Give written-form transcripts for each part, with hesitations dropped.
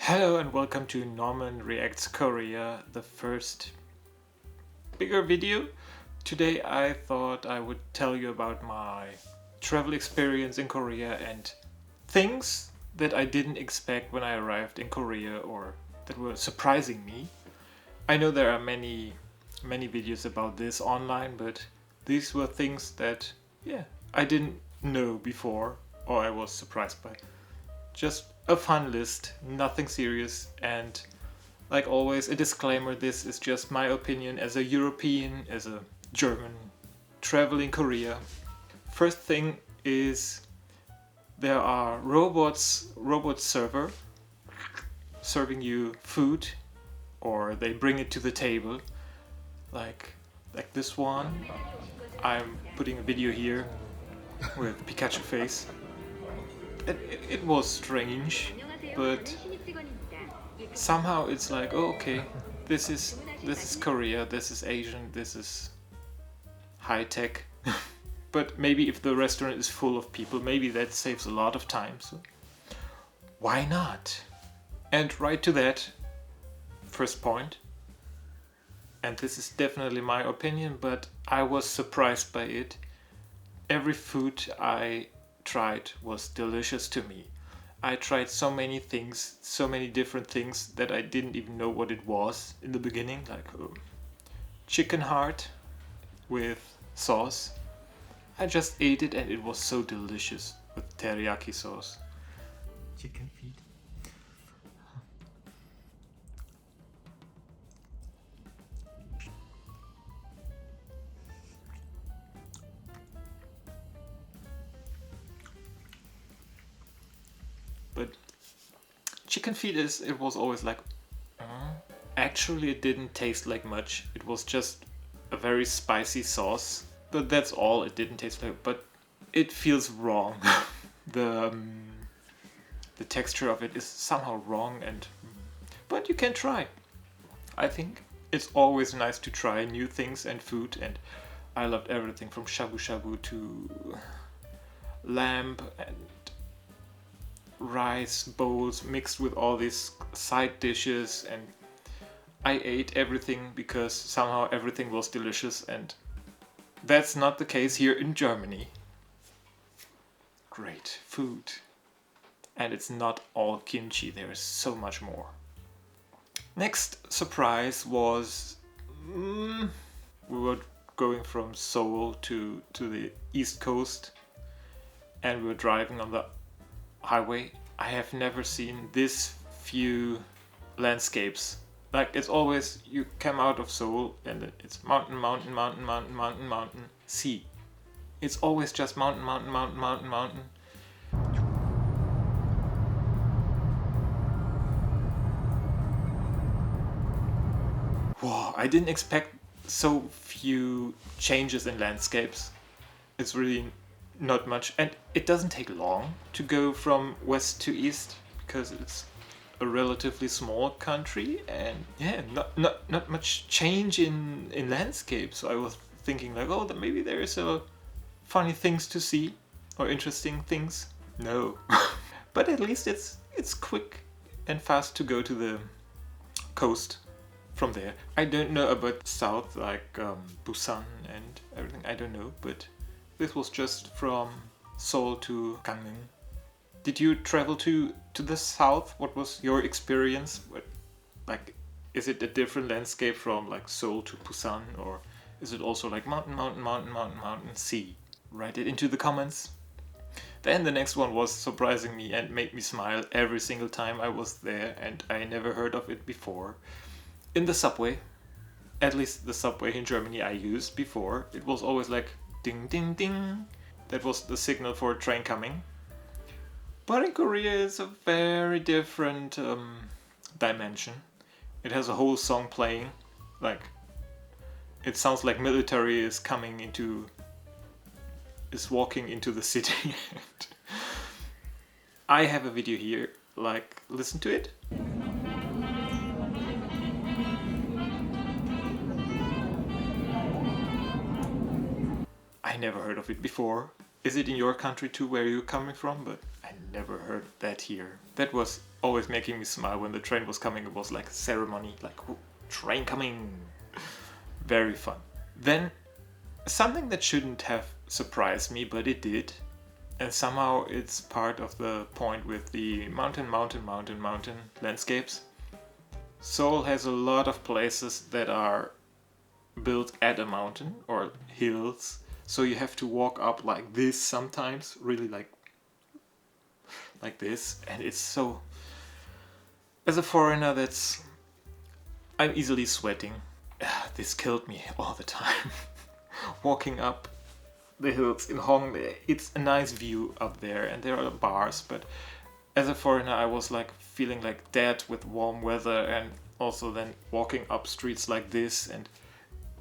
Hello and welcome to Norman Reacts Korea, the first bigger video. Today I thought I would tell you about my travel experience in Korea and things that I didn't expect when I arrived in Korea or that were surprising me. I know there are many videos about this online, but these were things that I didn't know before or I was surprised by. Just a fun list, nothing serious, and like always a disclaimer, this is just my opinion as a European, as a German traveling Korea. First thing is there are robot server serving you food, or they bring it to the table like this one. I'm putting a video here with Pikachu face. It was strange, but somehow it's like, oh, okay, this is Korea, this is Asian, this is high tech. But maybe if the restaurant is full of people, maybe that saves a lot of time, so why not? And right to that first point, and this is definitely my opinion, but I was surprised by it. Every food I tried was delicious to me. I tried so many things, so many different things that I didn't even know what it was in the beginning, like chicken heart with sauce. I just ate it and it was so delicious with teriyaki sauce. Chicken feet. But chicken feet it was always like, actually it didn't taste like much. It was just a very spicy sauce, but that's all. It didn't taste like, but it feels wrong. The texture of it is somehow wrong, but you can try. I think it's always nice to try new things and food, and I loved everything from shabu shabu to lamb and rice bowls mixed with all these side dishes, and I ate everything because somehow everything was delicious, and that's not the case here in Germany. Great food. And it's not all kimchi, there is so much more. Next surprise was we were going from Seoul to the East Coast, and we were driving on the highway. I have never seen this few landscapes. Like, it's always, you come out of Seoul and it's mountain, mountain, mountain, mountain, mountain, mountain, sea. It's always just mountain, mountain, mountain, mountain, mountain. Wow, I didn't expect so few changes in landscapes. It's really not much, and it doesn't take long to go from west to east because it's a relatively small country, and not much change in landscape. So I was thinking like, oh, maybe there is a funny things to see or interesting things. No. But at least it's quick and fast to go to the coast from there. I don't know about south, like Busan and everything, I don't know, but this was just from Seoul to Gangneung. Did you travel to the south? What was your experience? Like, is it a different landscape from like Seoul to Busan, or is it also like mountain, mountain, mountain, mountain, mountain, sea? Write it into the comments. Then the next one was surprising me and made me smile every single time I was there, and I never heard of it before. In the subway, at least the subway in Germany I used before, it was always like ding ding ding. That was the signal for a train coming. But in Korea it's a very different dimension. It has a whole song playing. Like, it sounds like military is walking into the city. I have a video here, like, listen to it. I never heard of it before. Is it in your country too, where you're coming from? But I never heard that here. That was always making me smile when the train was coming. It was like a ceremony, like, oh, train coming. Very fun. Then something that shouldn't have surprised me, but it did. And somehow it's part of the point with the mountain landscapes. Seoul has a lot of places that are built at a mountain or hills. So you have to walk up like this sometimes, really like this. And it's so... As a foreigner, I'm easily sweating. This killed me all the time. Walking up the hills in Hongdae, it's a nice view up there and there are bars, but as a foreigner I was like feeling like dead with warm weather, and also then walking up streets like this, and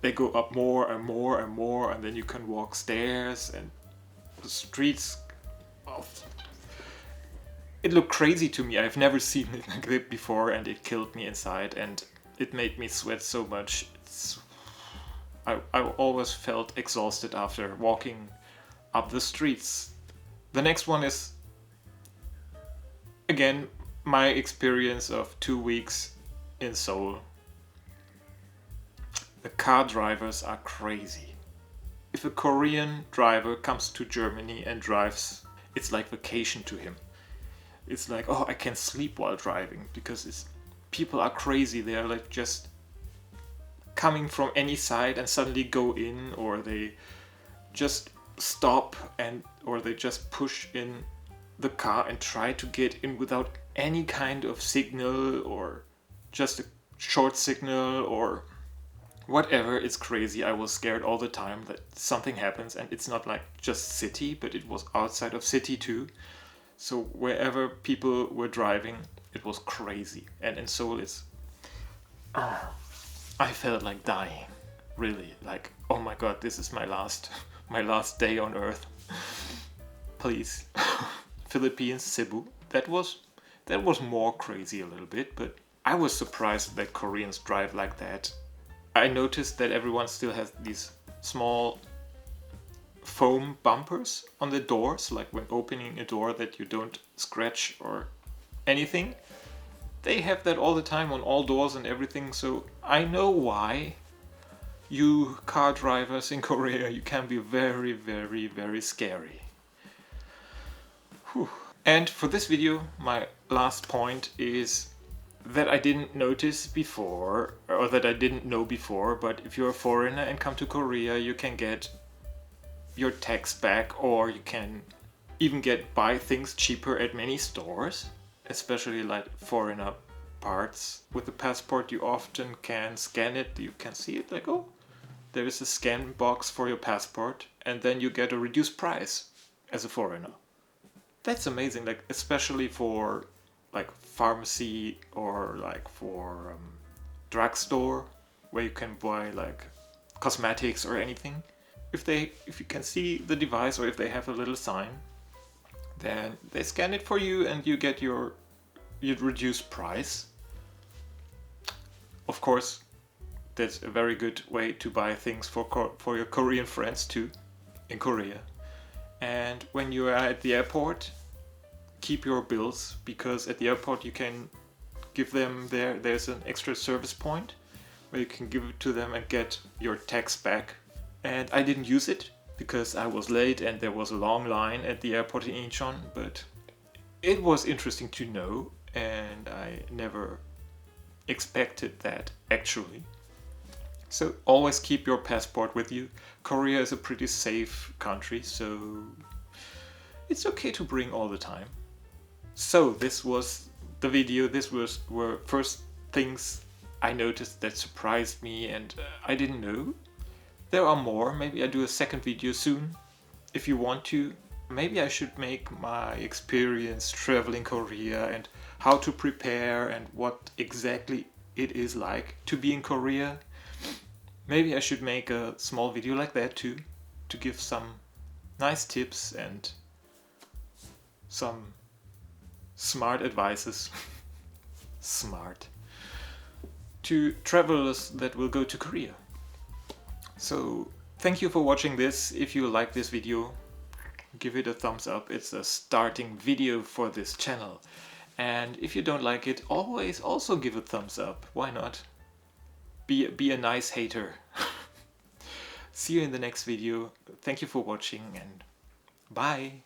they go up more and more and more, and then you can walk stairs and the streets. It looked crazy to me. I've never seen it like that before, and it killed me inside, and it made me sweat so much. I always felt exhausted after walking up the streets. The next one is, again, my experience of 2 weeks in Seoul. The car drivers are crazy. If a Korean driver comes to Germany and drives, it's like vacation to him. It's like, oh, I can sleep while driving, because people are crazy. They are like just coming from any side and suddenly go in, or they just stop or they just push in the car and try to get in without any kind of signal, or just a short signal or whatever. It's crazy. I was scared all the time that something happens, and it's not like just city, but it was outside of city too. So wherever people were driving, it was crazy. And in Seoul I felt like dying, really, like, oh my god, this is my last day on earth. Please. Philippines, Cebu. That was more crazy a little bit, but I was surprised that Koreans drive like that. I noticed that everyone still has these small foam bumpers on the doors, like when opening a door, that you don't scratch or anything. They have that all the time on all doors and everything, so I know why you car drivers in Korea, you can be very, very, very scary. Whew. And for this video, my last point is that I didn't notice before, or that I didn't know before, but if you're a foreigner and come to Korea, you can get your tax back, or you can even buy things cheaper at many stores. Especially like foreigner parts. With the passport you often can scan it, you can see it like, oh, there is a scan box for your passport, and then you get a reduced price as a foreigner. That's amazing, like especially for like pharmacy or like for drugstore, where you can buy like cosmetics or anything. If you can see the device, or if they have a little sign, then they scan it for you and you get your reduced price. Of course, that's a very good way to buy things for your Korean friends too, in Korea. And when you are at the airport, keep your bills, because at the airport you can give them there's an extra service point where you can give it to them and get your tax back. And I didn't use it because I was late and there was a long line at the airport in Incheon, but it was interesting to know, and I never expected that actually. So always keep your passport with you. Korea is a pretty safe country, so it's okay to bring all the time. So this was the video. Were first things I noticed that surprised me and I didn't know. There are more. Maybe I do a second video soon. If you want to, maybe I should make my experience traveling Korea and how to prepare and what exactly it is like to be in Korea. Maybe I should make a small video like that too, to give some nice tips and some smart advices. Smart. To travelers that will go to Korea. So thank you for watching this. If you like this video, give it a thumbs up. It's a starting video for this channel. And if you don't like it, always also give a thumbs up. Why not? Be a nice hater. See you in the next video. Thank you for watching and bye.